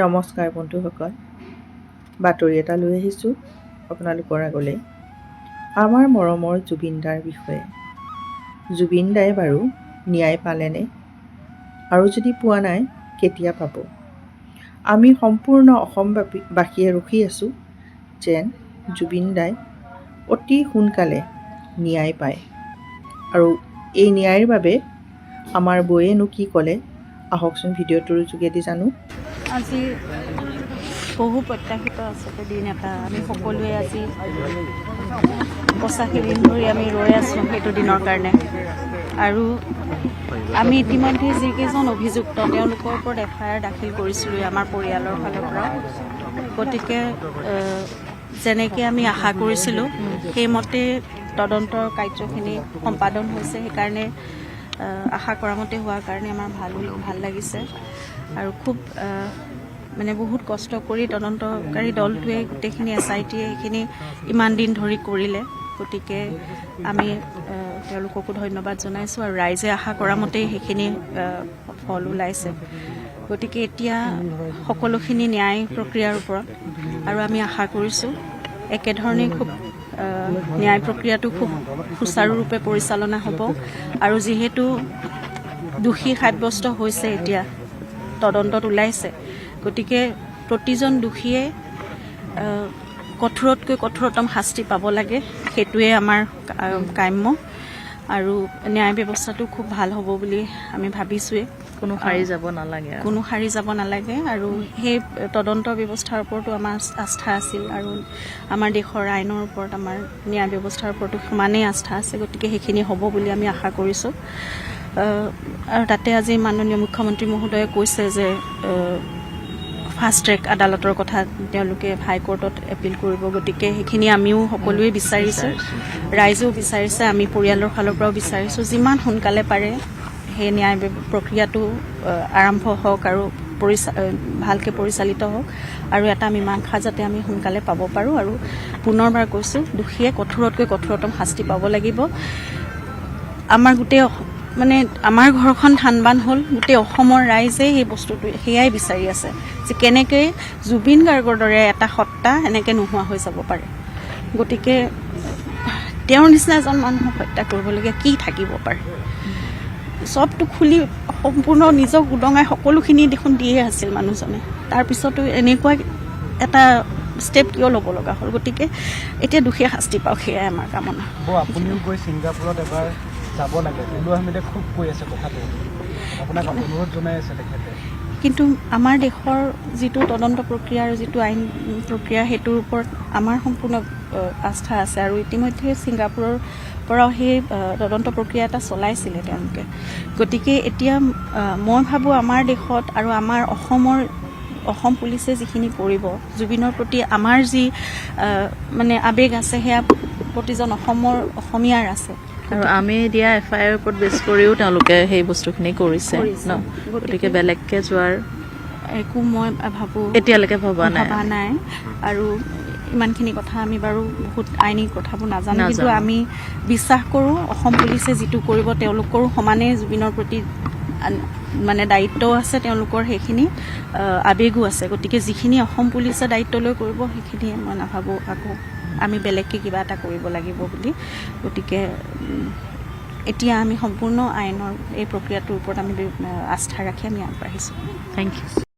নমস্কাৰ বন্ধুসকল, বাতৰি এটা লৈ আহিছোঁ আপোনালোকৰ আগলৈ। আমাৰ মৰমৰ জুবিন দাৰ বিষয়ে। জুবিন দাই বাৰু ন্যায় পালেনে? আৰু যদি পোৱা নাই, কেতিয়া পাব? আমি সম্পূৰ্ণ অসমবাসীয়ে ৰখি আছোঁ যেন জুবিন দাই অতি সোনকালে ন্যায় পায়। আৰু এই ন্যায়ৰ বাবে আমাৰ বৌয়েনো কি ক'লে, আহকচোন ভিডিঅ'টোৰ যোগেদি জানো। আজি বহু প্ৰত্যাশিত আচলতে দিন এটা আমি সকলোৱে আজি 85 দিন ধৰি আমি ৰৈ আছোঁ সেইটো দিনৰ কাৰণে। আৰু আমি ইতিমধ্যে যিকেইজন অভিযুক্ত তেওঁলোকৰ ওপৰত FIR দাখিল কৰিছিলোঁ আমাৰ পৰিয়ালৰ ফালৰ পৰা। গতিকে যেনেকৈ আমি আশা কৰিছিলোঁ সেইমতে তদন্তৰ কাৰ্যখিনি সম্পাদন হৈছে। সেইকাৰণে আশা কৰা মতে হোৱাৰ কাৰণে আমাৰ ভাল লাগিছে। আৰু খুব বহুত কষ্ট কৰি তদন্তকাৰী দলটোৱে গোটেইখিনি SIT এইখিনি ইমান দিন ধৰি কৰিলে। গতিকে আমি তেওঁলোককো ধন্যবাদ জনাইছোঁ আৰু ৰাইজে আশা কৰা মতেই সেইখিনি ফল ওলাইছে। গতিকে এতিয়া সকলোখিনি ন্যায় প্ৰক্ৰিয়াৰ ওপৰত আৰু আমি আশা কৰিছোঁ একেধৰণেই খুব ন্যায় প্ৰক্ৰিয়াটো খুব সুচাৰুৰূপে পৰিচালনা হ'ব। আৰু যিহেতু দোষী সাব্যস্ত হৈছে, এতিয়া তদন্তত ওলাইছে, গতিকে প্ৰতিজন দোষীয়ে কঠোৰতকৈ কঠোৰতম শাস্তি পাব লাগে, সেইটোৱে আমাৰ কাম্য। আৰু ন্যায় ব্যৱস্থাটো খুব ভাল হ'ব বুলি আমি ভাবিছোঁৱেই। কোনো সাৰি যাব নালাগে। আৰু সেই তদন্ত ব্যৱস্থাৰ ওপৰতো আমাৰ আস্থা আছিল আৰু আমাৰ দেশৰ আইনৰ ওপৰত আমাৰ ন্যায় ব্যৱস্থাৰ ওপৰতো সমানেই আস্থা আছে। গতিকে সেইখিনি হ'ব বুলি আমি আশা কৰিছোঁ। আৰু তাতে আজি মাননীয় মুখ্যমন্ত্ৰী মহোদয়ে কৈছে যে ফাষ্ট ট্ৰেক আদালতৰ কথা তেওঁলোকে হাইকোৰ্টত এপিল কৰিব। গতিকে সেইখিনি আমিও সকলোৱে বিচাৰিছোঁ, ৰাইজেও বিচাৰিছে, আমি পৰিয়ালৰ ফালৰ পৰাও বিচাৰিছোঁ যিমান সোনকালে পাৰে সেই ন্যায় প্ৰক্ৰিয়াটো আৰম্ভ হওক আৰু ভালকৈ পৰিচালিত হওক আৰু এটা মীমাংসা যাতে আমি সোনকালে পাব পাৰোঁ। আৰু পুনৰবাৰ কৈছোঁ, দোষীয়ে কঠোৰতকৈ কঠোৰতম শাস্তি পাব লাগিব। আমাৰ গোটেই আমাৰ ঘৰখন ধানবান হ'ল, গোটেই অসমৰ ৰাইজে সেই বস্তুটো সেয়াই বিচাৰি আছে যে কেনেকৈ জুবিন গাৰ্গৰ দৰে এটা সত্তা এনেকৈ নোহোৱা হৈ যাব পাৰে। গতিকে তেওঁৰ নিচিনা এজন মানুহক হত্যা কৰিবলগীয়া কি থাকিব পাৰে? চবটো খুলি সম্পূৰ্ণ নিজক উদঙাই সকলোখিনি দেখোন দিয়ে আছিল মানুহজনে। তাৰপিছতো এনেকুৱা এটা ষ্টেপ কিয় ল'ব লগা হ'ল? গতিকে এতিয়া দোষীয়ে শাস্তি পাওক, সেয়াই আমাৰ কামনা। আপুনিও গৈ ছিংগাপুৰত এবাৰ যাব লাগে, টুলু আহমেদে খুব কৈ আছে কথাটো, আপোনাক অনুৰোধ জনাই আছে তেখেতে। কিন্তু আমাৰ দেশৰ যিটো তদন্ত প্ৰক্ৰিয়া আৰু যিটো আইন প্ৰক্ৰিয়া সেইটোৰ ওপৰত আমাৰ সম্পূৰ্ণ আস্থা আছে। আৰু ইতিমধ্যে ছিংগাপুৰৰ পৰাও সেই তদন্ত প্ৰক্ৰিয়া এটা চলাইছিলে তেওঁলোকে। গতিকে এতিয়া মই ভাবোঁ আমাৰ দেশত আৰু আমাৰ অসম পুলিচে যিখিনি কৰিব, জুবিনৰ প্ৰতি আমাৰ যি আৱেগ আছে সেয়া প্ৰতিজন অসমীয়াৰ আছে। আৰু আমি দিয়া FIR ওপৰত বেছ কৰিও তেওঁলোকে সেই বস্তুখিনি কৰিছে ন। গতিকে বেলেগকৈ যোৱাৰ একো মই ভাবোঁ এতিয়ালৈকে ভবা নাই। আৰু ইমানখিনি কথা আমি বাৰু বহুত আইনী কথাবোৰ নাজানো, কিন্তু আমি বিশ্বাস কৰোঁ অসম পুলিচে যিটো কৰিব তেওঁলোকৰো সমানে জুবিনৰ প্ৰতি দায়িত্বও আছে, তেওঁলোকৰ সেইখিনি আৱেগো আছে। গতিকে যিখিনি অসম পুলিচে দায়িত্ব লৈ কৰিব সেইখিনি মই নাভাবোঁ আকৌ আমি বেলেগকৈ কিবা এটা কৰিব লাগিব বুলি। গতিকে এতিয়া আমি সম্পূৰ্ণ আইনৰ এই প্ৰক্ৰিয়াটোৰ ওপৰত আমি আস্থা ৰাখি আমি আগবাঢ়িছোঁ। Thank U.